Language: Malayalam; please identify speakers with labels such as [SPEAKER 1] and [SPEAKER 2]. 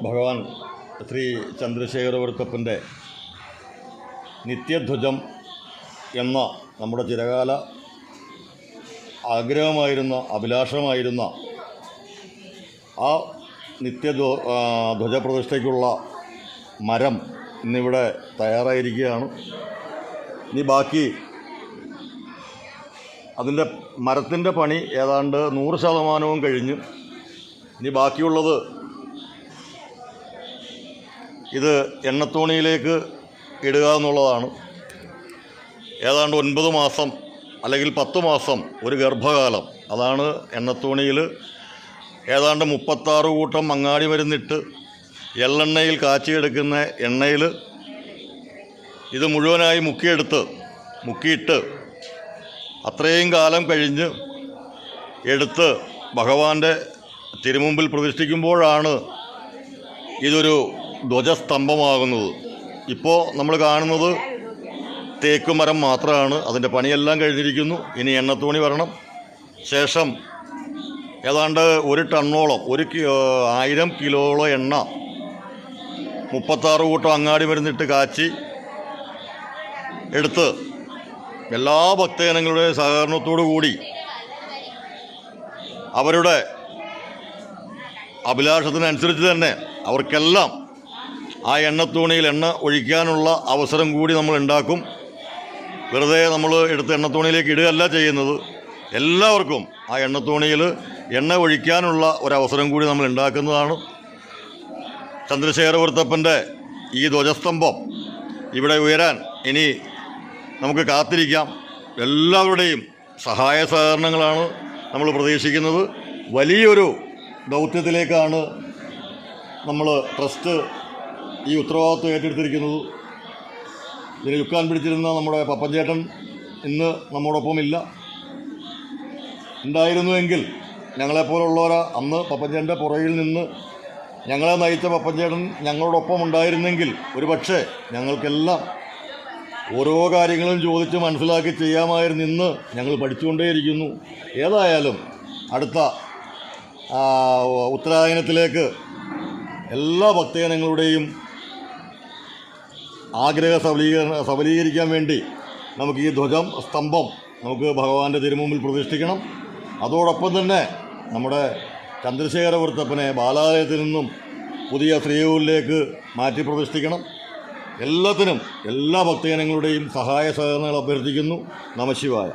[SPEAKER 1] ഭഗവാൻ ശ്രീ ചന്ദ്രശേഖരവർത്തപ്പൻ്റെ നിത്യധ്വജം എന്ന നമ്മുടെ ചിരകാല ആഗ്രഹമായിരുന്ന അഭിലാഷമായിരുന്ന ആ ധ്വജപ്രതിഷ്ഠയ്ക്കുള്ള മരം ഇന്നിവിടെ തയ്യാറായിരിക്കുകയാണ്. ഇനി ബാക്കി അതിൻ്റെ മരത്തിൻ്റെ പണി ഏതാണ്ട് 100% കഴിഞ്ഞ് ഇനി ബാക്കിയുള്ളത് ഇത് എണ്ണത്തോണിയിലേക്ക് ഇടുക എന്നുള്ളതാണ്. ഏതാണ്ട് 9 മാസം അല്ലെങ്കിൽ 10 മാസം ഒരു ഗർഭകാലം, അതാണ് എണ്ണത്തോണിയിൽ ഏതാണ്ട് 36 കൂട്ടം മങ്ങാടി മരുന്നിട്ട് എള്ളെണ്ണയിൽ കാച്ചിയെടുക്കുന്ന എണ്ണയിൽ ഇത് മുഴുവനായി മുക്കിയിട്ട് അത്രയും കാലം കഴിഞ്ഞ് എടുത്ത് ഭഗവാന്റെ തിരുമുമ്പിൽ പ്രതിഷ്ഠിക്കുമ്പോഴാണ് ഇതൊരു ധ്വജസ്തംഭമാകുന്നത്. ഇപ്പോൾ നമ്മൾ കാണുന്നത് തേക്കുമരം മാത്രമാണ്. അതിൻ്റെ പണിയെല്ലാം കഴിഞ്ഞിരിക്കുന്നു. ഇനി എണ്ണത്തോണി വരണം. ശേഷം ഏതാണ്ട് 1 ടണ്ണോളം 1000 കിലോളം എണ്ണ 36 കൂട്ടം അങ്ങാടി മരുന്നിട്ട് കാച്ചി എടുത്ത് എല്ലാ ഭക്തജനങ്ങളുടെയും സഹകരണത്തോടു കൂടി അവരുടെ അഭിലാഷത്തിനനുസരിച്ച് തന്നെ അവർക്കെല്ലാം ആ എണ്ണത്തോണിയിൽ എണ്ണ ഒഴിക്കാനുള്ള അവസരം കൂടി നമ്മൾ ഉണ്ടാക്കും. വെറുതെ നമ്മൾ എടുത്ത് എണ്ണത്തോണിയിലേക്ക് ഇടുകയല്ല ചെയ്യുന്നത്. എല്ലാവർക്കും ആ എണ്ണത്തോണിയിൽ എണ്ണ ഒഴിക്കാനുള്ള ഒരവസരം കൂടി നമ്മൾ ഉണ്ടാക്കുന്നതാണ്. ചന്ദ്രശേഖരവർത്തപ്പൻ്റെ ഈ ധ്വജസ്തംഭം ഇവിടെ ഉയരാൻ ഇനി നമുക്ക് കാത്തിരിക്കാം. എല്ലാവരുടെയും സഹായ സഹകരണങ്ങളാണ് നമ്മൾ പ്രതീക്ഷിക്കുന്നത്. വലിയൊരു ദൗത്യത്തിലേക്കാണ് നമ്മൾ ട്രസ്റ്റ് ഈ ഉത്തരവാദിത്വം ഏറ്റെടുത്തിരിക്കുന്നത്. ഇതിന് ചുക്കാൻ പിടിച്ചിരുന്ന നമ്മുടെ പപ്പഞ്ചേട്ടൻ ഇന്ന് നമ്മോടൊപ്പമില്ല. ഉണ്ടായിരുന്നുവെങ്കിൽ ഞങ്ങളെപ്പോലുള്ളവരാ അന്ന് പപ്പഞ്ചേട്ടൻ്റെ പുറകിൽ നിന്ന് ഞങ്ങളെ നയിച്ച പപ്പഞ്ചേട്ടൻ ഞങ്ങളോടൊപ്പം ഉണ്ടായിരുന്നെങ്കിൽ ഒരുപക്ഷെ ഞങ്ങൾക്കെല്ലാം ഓരോ കാര്യങ്ങളും ചോദിച്ച് മനസ്സിലാക്കി ചെയ്യാമായിരുന്നു. ഇന്ന് ഞങ്ങൾ പഠിച്ചുകൊണ്ടേയിരിക്കുന്നു. ഏതായാലും അടുത്ത ഉത്തരായനത്തിലേക്ക് എല്ലാ ഭക്തജനങ്ങളുടെയും ആഗ്രഹ സബലീകരിക്കാൻ വേണ്ടി നമുക്ക് ഈ സ്തംഭം നമുക്ക് ഭഗവാന്റെ തിരുമുമ്പിൽ പ്രതിഷ്ഠിക്കണം. അതോടൊപ്പം തന്നെ നമ്മുടെ ചന്ദ്രശേഖരവർത്തപ്പനെ ബാലാലയത്തിൽ നിന്നും പുതിയ ശ്രീകോവിലേക്ക് മാറ്റി പ്രതിഷ്ഠിക്കണം. എല്ലാത്തിനും എല്ലാ ഭക്തജനങ്ങളുടെയും സഹായ സഹകരണങ്ങൾ അഭ്യർത്ഥിക്കുന്നു. നമഃശിവായ.